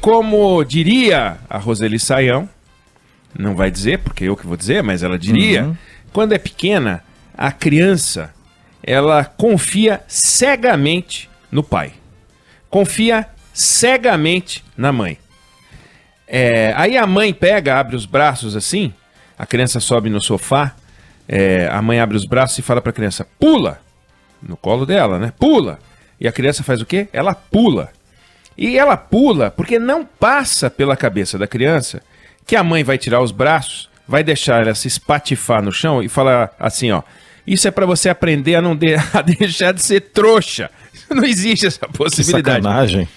como diria a Roseli Saião, não vai dizer, porque eu que vou dizer, mas ela diria, quando é pequena, a criança, ela confia cegamente no pai. Confia cegamente na mãe. Aí a mãe pega, abre os braços assim, a criança sobe no sofá, a mãe abre os braços e fala para a criança, pula, no colo dela, né? Pula. E a criança faz o quê? Ela pula. E ela pula porque não passa pela cabeça da criança que a mãe vai tirar os braços, vai deixar ela se espatifar no chão e falar assim, ó, isso é para você aprender a deixar de ser trouxa. Não existe essa possibilidade. Que sacanagem.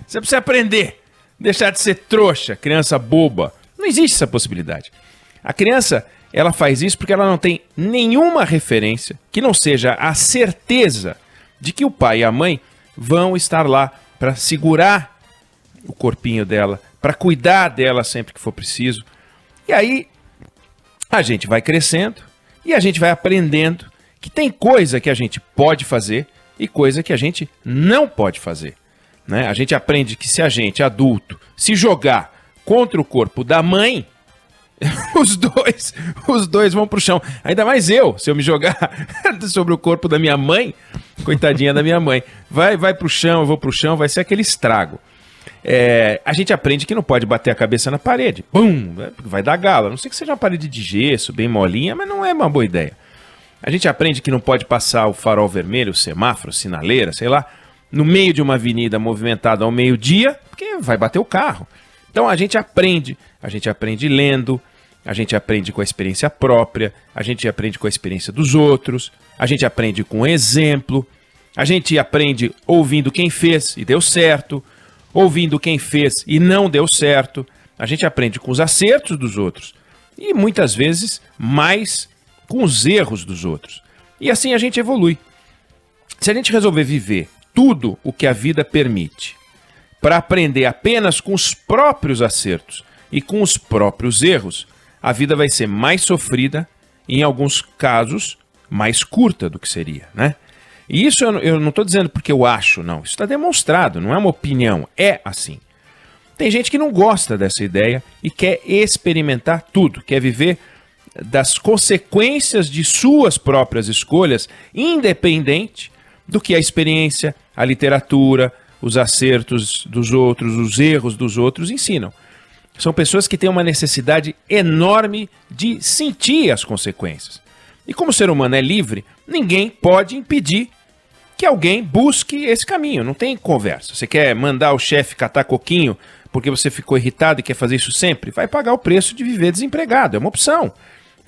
Você precisa aprender a deixar de ser trouxa, criança boba. Não existe essa possibilidade. A criança, ela faz isso porque ela não tem nenhuma referência que não seja a certeza de que o pai e a mãe vão estar lá para segurar o corpinho dela, para cuidar dela sempre que for preciso. E aí a gente vai crescendo e a gente vai aprendendo que tem coisa que a gente pode fazer e coisa que a gente não pode fazer, né? A gente aprende que se a gente, adulto, se jogar contra o corpo da mãe, os dois vão pro chão. Ainda mais se eu me jogar sobre o corpo da minha mãe, coitadinha da minha mãe, vai pro chão, eu vou pro chão, vai ser aquele estrago. A gente aprende que não pode bater a cabeça na parede. Bum! Vai dar gala. A não sei que seja uma parede de gesso, bem molinha, mas não é uma boa ideia. A gente aprende que não pode passar o farol vermelho, o semáforo, sinaleira, sei lá, no meio de uma avenida movimentada ao meio-dia, porque vai bater o carro. Então a gente aprende lendo, a gente aprende com a experiência própria, a gente aprende com a experiência dos outros, a gente aprende com exemplo, a gente aprende ouvindo quem fez e deu certo, ouvindo quem fez e não deu certo, a gente aprende com os acertos dos outros e muitas vezes mais com os erros dos outros. E assim a gente evolui. Se a gente resolver viver tudo o que a vida permite para aprender apenas com os próprios acertos e com os próprios erros, a vida vai ser mais sofrida e, em alguns casos, mais curta do que seria, né? E isso eu não estou dizendo porque eu acho, não. Isso está demonstrado, não é uma opinião, é assim. Tem gente que não gosta dessa ideia e quer experimentar tudo, quer viver das consequências de suas próprias escolhas, independente do que a experiência, a literatura, os acertos dos outros, os erros dos outros ensinam. São pessoas que têm uma necessidade enorme de sentir as consequências. E como o ser humano é livre, ninguém pode impedir que alguém busque esse caminho. Não tem conversa. Você quer mandar o chefe catar coquinho porque você ficou irritado e quer fazer isso sempre? Vai pagar o preço de viver desempregado. É uma opção.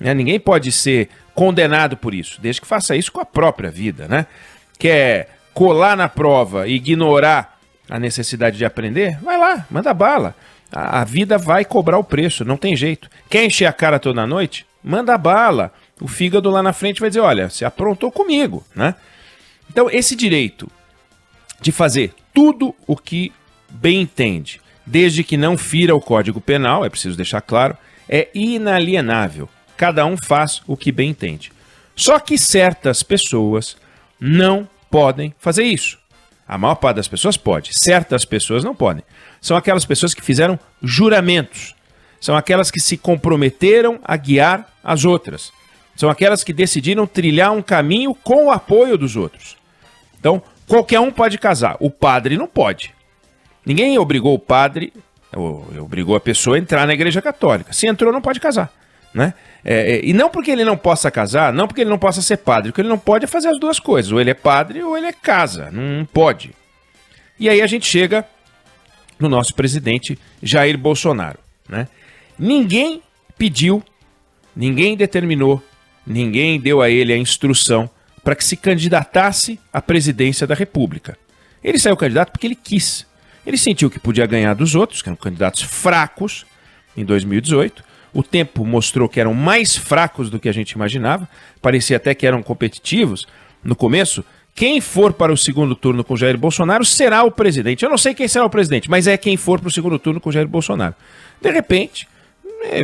Ninguém pode ser condenado por isso, desde que faça isso com a própria vida, né? Quer colar na prova e ignorar a necessidade de aprender? Vai lá, manda bala. A vida vai cobrar o preço, não tem jeito. Quer encher a cara toda noite? Manda bala. O fígado lá na frente vai dizer, olha, você aprontou comigo, né? Então, esse direito de fazer tudo o que bem entende, desde que não fira o Código Penal, é preciso deixar claro, é inalienável. Cada um faz o que bem entende. Só que certas pessoas não podem fazer isso. A maior parte das pessoas pode, certas pessoas não podem. São aquelas pessoas que fizeram juramentos. São aquelas que se comprometeram a guiar as outras. São aquelas que decidiram trilhar um caminho com o apoio dos outros. Então, qualquer um pode casar. O padre não pode. Ninguém obrigou o padre, obrigou a pessoa a entrar na igreja católica. Se entrou, não pode casar, né? E não porque ele não possa casar, não porque ele não possa ser padre. O que ele não pode é fazer as duas coisas. Ou ele é padre ou ele é casa. Não pode. E aí a gente chega no nosso presidente Jair Bolsonaro, né? Ninguém pediu, ninguém determinou, ninguém deu a ele a instrução para que se candidatasse à presidência da República. Ele saiu candidato porque ele quis. Ele sentiu que podia ganhar dos outros, que eram candidatos fracos, em 2018. O tempo mostrou que eram mais fracos do que a gente imaginava. Parecia até que eram competitivos. No começo, quem for para o segundo turno com Jair Bolsonaro será o presidente. Eu não sei quem será o presidente, mas é quem for para o segundo turno com Jair Bolsonaro. De repente,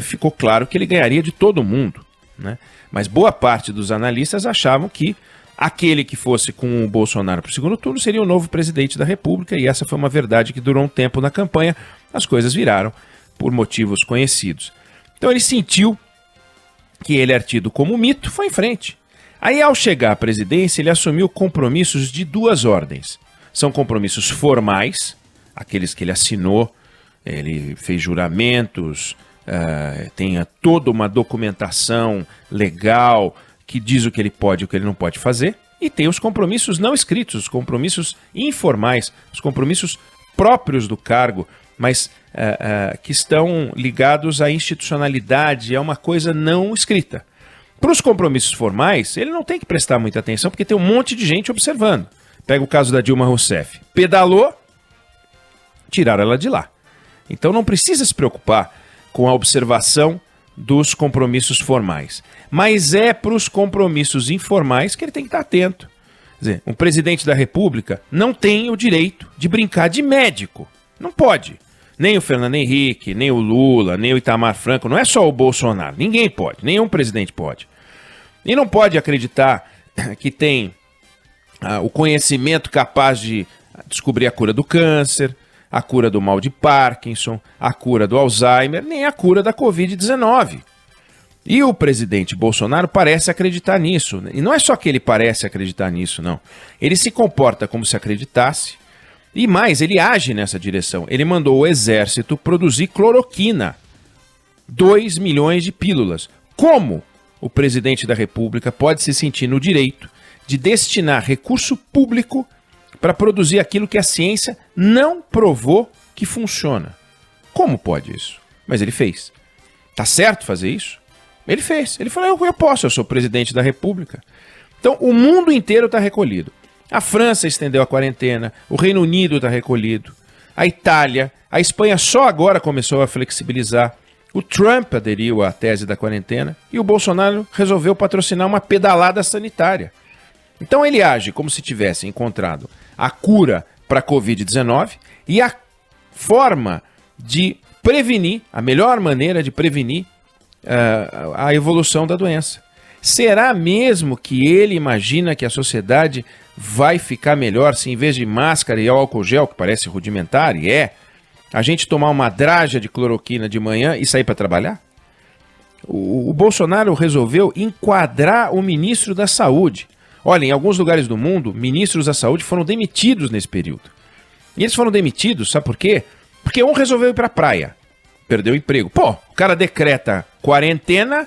ficou claro que ele ganharia de todo mundo, né? Mas boa parte dos analistas achavam que aquele que fosse com o Bolsonaro para o segundo turno seria o novo presidente da República, e essa foi uma verdade que durou um tempo na campanha, as coisas viraram por motivos conhecidos. Então ele sentiu que ele era tido como mito, foi em frente. Aí, ao chegar à presidência, ele assumiu compromissos de duas ordens. São compromissos formais, aqueles que ele assinou, ele fez juramentos, tem toda uma documentação legal que diz o que ele pode e o que ele não pode fazer. E tem os compromissos não escritos, os compromissos informais, os compromissos próprios do cargo, mas que estão ligados à institucionalidade, é uma coisa não escrita. Para os compromissos formais, ele não tem que prestar muita atenção, porque tem um monte de gente observando. Pega o caso da Dilma Rousseff. Pedalou, tiraram ela de lá. Então não precisa se preocupar com a observação dos compromissos formais. Mas é para os compromissos informais que ele tem que estar atento. Quer dizer, um presidente da República não tem o direito de brincar de médico. Não pode. Nem o Fernando Henrique, nem o Lula, nem o Itamar Franco, não é só o Bolsonaro. Ninguém pode, nenhum presidente pode. E não pode acreditar que tem o conhecimento capaz de descobrir a cura do câncer, a cura do mal de Parkinson, a cura do Alzheimer, nem a cura da Covid-19. E o presidente Bolsonaro parece acreditar nisso. E não é só que ele parece acreditar nisso, não. Ele se comporta como se acreditasse. E mais, ele age nessa direção. Ele mandou o exército produzir cloroquina. 2 milhões de pílulas. Como o presidente da República pode se sentir no direito de destinar recurso público para produzir aquilo que a ciência não provou que funciona? Como pode isso? Mas ele fez. Tá certo fazer isso? Ele fez. Ele falou, eu posso, eu sou presidente da República. Então, o mundo inteiro está recolhido. A França estendeu a quarentena, o Reino Unido está recolhido, a Itália, a Espanha só agora começou a flexibilizar, o Trump aderiu à tese da quarentena e o Bolsonaro resolveu patrocinar uma pedalada sanitária. Então ele age como se tivesse encontrado a cura para a Covid-19 e a forma de prevenir, a melhor maneira de prevenir a evolução da doença. Será mesmo que ele imagina que a sociedade vai ficar melhor se em vez de máscara e álcool gel, que parece rudimentar, e a gente tomar uma draga de cloroquina de manhã e sair para trabalhar? O Bolsonaro resolveu enquadrar o ministro da Saúde. Olha, em alguns lugares do mundo, ministros da Saúde foram demitidos nesse período. E eles foram demitidos, sabe por quê? Porque um resolveu ir para a praia, perdeu o emprego. Pô, o cara decreta quarentena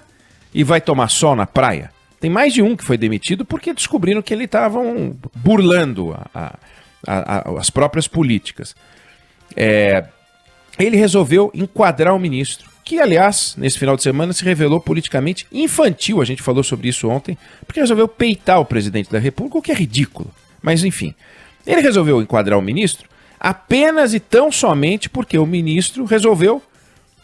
e vai tomar sol na praia. Tem mais de um que foi demitido porque descobriram que eles estavam burlando as próprias políticas. Ele resolveu enquadrar o ministro, que, aliás, nesse final de semana se revelou politicamente infantil, a gente falou sobre isso ontem, porque resolveu peitar o presidente da República, o que é ridículo. Mas, enfim, ele resolveu enquadrar o ministro apenas e tão somente porque o ministro resolveu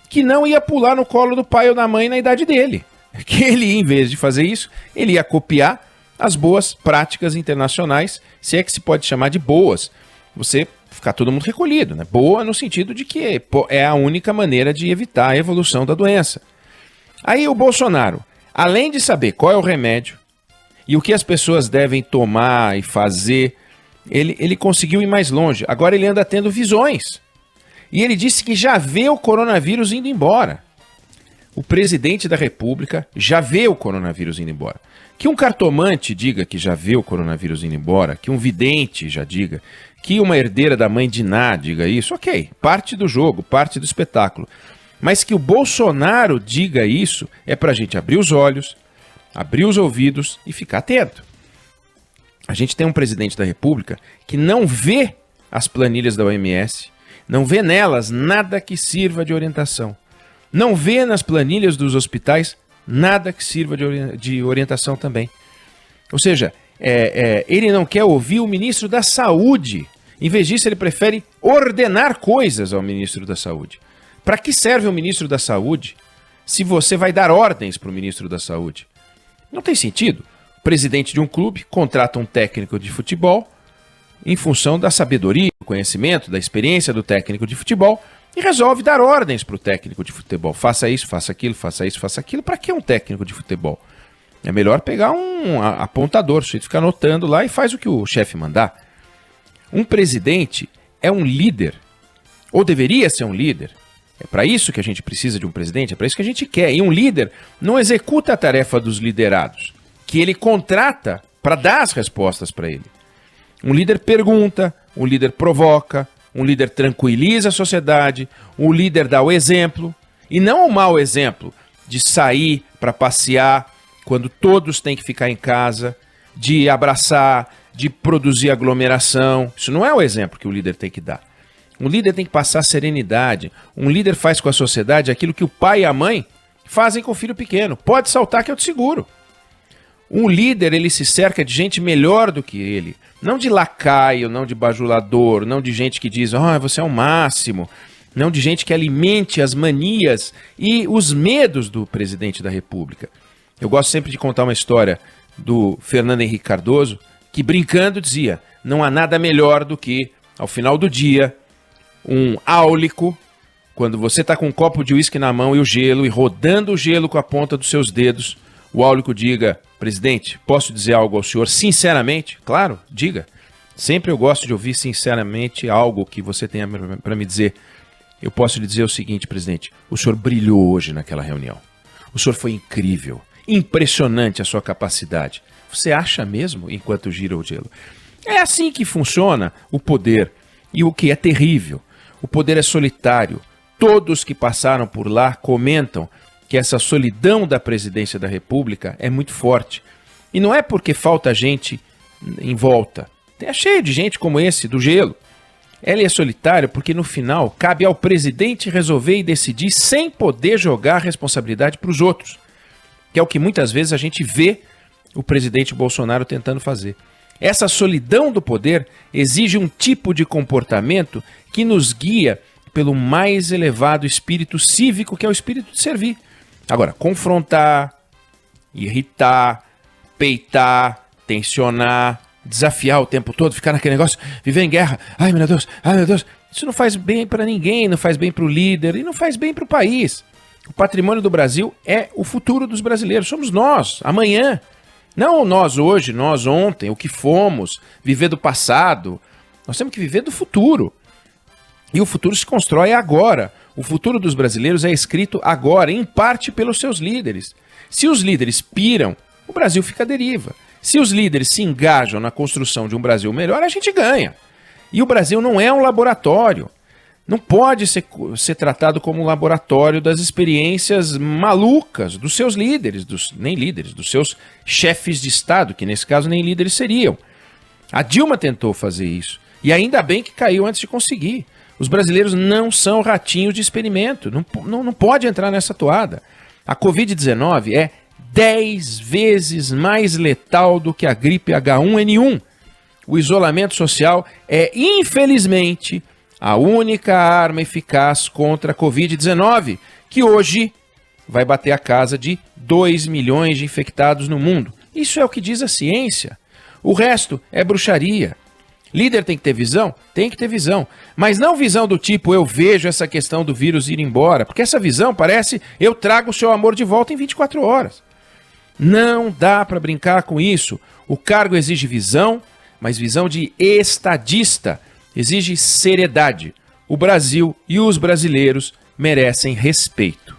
que não ia pular no colo do pai ou da mãe na idade dele. Que ele, em vez de fazer isso, ele ia copiar as boas práticas internacionais, se é que se pode chamar de boas. Você ficar todo mundo recolhido, né? Boa no sentido de que é a única maneira de evitar a evolução da doença. Aí o Bolsonaro, além de saber qual é o remédio e o que as pessoas devem tomar e fazer, ele conseguiu ir mais longe. Agora ele anda tendo visões. E ele disse que já vê o coronavírus indo embora. O presidente da República já vê o coronavírus indo embora. Que um cartomante diga que já vê o coronavírus indo embora, que um vidente já diga, que uma herdeira da mãe de Ná diga isso, ok, parte do jogo, parte do espetáculo. Mas que o Bolsonaro diga isso é pra gente abrir os olhos, abrir os ouvidos e ficar atento. A gente tem um presidente da República que não vê as planilhas da OMS, não vê nelas nada que sirva de orientação. Não vê nas planilhas dos hospitais nada que sirva de orientação também. Ou seja, ele não quer ouvir o ministro da Saúde. Em vez disso, ele prefere ordenar coisas ao ministro da Saúde. Para que serve o ministro da Saúde se você vai dar ordens para o ministro da Saúde? Não tem sentido. O presidente de um clube contrata um técnico de futebol em função da sabedoria, do conhecimento, da experiência do técnico de futebol e resolve dar ordens para o técnico de futebol. Faça isso, faça aquilo, faça isso, faça aquilo. Para que um técnico de futebol? É melhor pegar um apontador, fica anotando lá e faz o que o chefe mandar. Um presidente é um líder ou deveria ser um líder. É para isso que a gente precisa de um presidente, é para isso que a gente quer. E um líder não executa a tarefa dos liderados, que ele contrata para dar as respostas para ele. Um líder pergunta, um líder provoca, um líder tranquiliza a sociedade, um líder dá o exemplo, e não o mau exemplo de sair para passear quando todos têm que ficar em casa, de abraçar, de produzir aglomeração. Isso não é o exemplo que o líder tem que dar. Um líder tem que passar serenidade. Um líder faz com a sociedade aquilo que o pai e a mãe fazem com o filho pequeno. Pode saltar que eu te seguro. Um líder, ele se cerca de gente melhor do que ele. Não de lacaio, não de bajulador, não de gente que diz, você é o máximo. Não de gente que alimente as manias e os medos do presidente da República. Eu gosto sempre de contar uma história do Fernando Henrique Cardoso, que brincando dizia, não há nada melhor do que, ao final do dia, um áulico, quando você está com um copo de uísque na mão e o gelo, e rodando o gelo com a ponta dos seus dedos, o áulico diga, presidente, posso dizer algo ao senhor sinceramente? Claro, diga. Sempre eu gosto de ouvir sinceramente algo que você tenha para me dizer. Eu posso lhe dizer o seguinte, presidente, o senhor brilhou hoje naquela reunião. O senhor foi incrível, impressionante a sua capacidade. Você acha mesmo, enquanto gira o gelo? É assim que funciona o poder. E o que é terrível, o poder é solitário. Todos que passaram por lá comentam que essa solidão da presidência da República é muito forte. E não é porque falta gente em volta. É cheio de gente como esse, do gelo. Ela é solitária porque no final cabe ao presidente resolver e decidir sem poder jogar a responsabilidade para os outros. Que é o que muitas vezes a gente vê o presidente Bolsonaro tentando fazer. Essa solidão do poder exige um tipo de comportamento que nos guia pelo mais elevado espírito cívico, que é o espírito de servir. Agora, confrontar, irritar, peitar, tensionar, desafiar o tempo todo, ficar naquele negócio, viver em guerra, ai meu Deus, isso não faz bem para ninguém, não faz bem para o líder e não faz bem para o país. O patrimônio do Brasil é o futuro dos brasileiros, somos nós, amanhã. Não nós hoje, nós ontem, o que fomos, viver do passado. Nós temos que viver do futuro. E o futuro se constrói agora. O futuro dos brasileiros é escrito agora, em parte pelos seus líderes. Se os líderes piram, o Brasil fica à deriva. Se os líderes se engajam na construção de um Brasil melhor, a gente ganha. E o Brasil não é um laboratório. Não pode ser tratado como um laboratório das experiências malucas dos seus líderes, nem líderes, dos seus chefes de Estado, que nesse caso nem líderes seriam. A Dilma tentou fazer isso, e ainda bem que caiu antes de conseguir. Os brasileiros não são ratinhos de experimento, não pode entrar nessa toada. A Covid-19 é 10 vezes mais letal do que a gripe H1N1. O isolamento social é, infelizmente, a única arma eficaz contra a Covid-19, que hoje vai bater a casa de 2 milhões de infectados no mundo. Isso é o que diz a ciência. O resto é bruxaria. Líder tem que ter visão? Tem que ter visão. Mas não visão do tipo, eu vejo essa questão do vírus ir embora. Porque essa visão parece, eu trago o seu amor de volta em 24 horas. Não dá para brincar com isso. O cargo exige visão, mas visão de estadista. Exige seriedade. O Brasil e os brasileiros merecem respeito.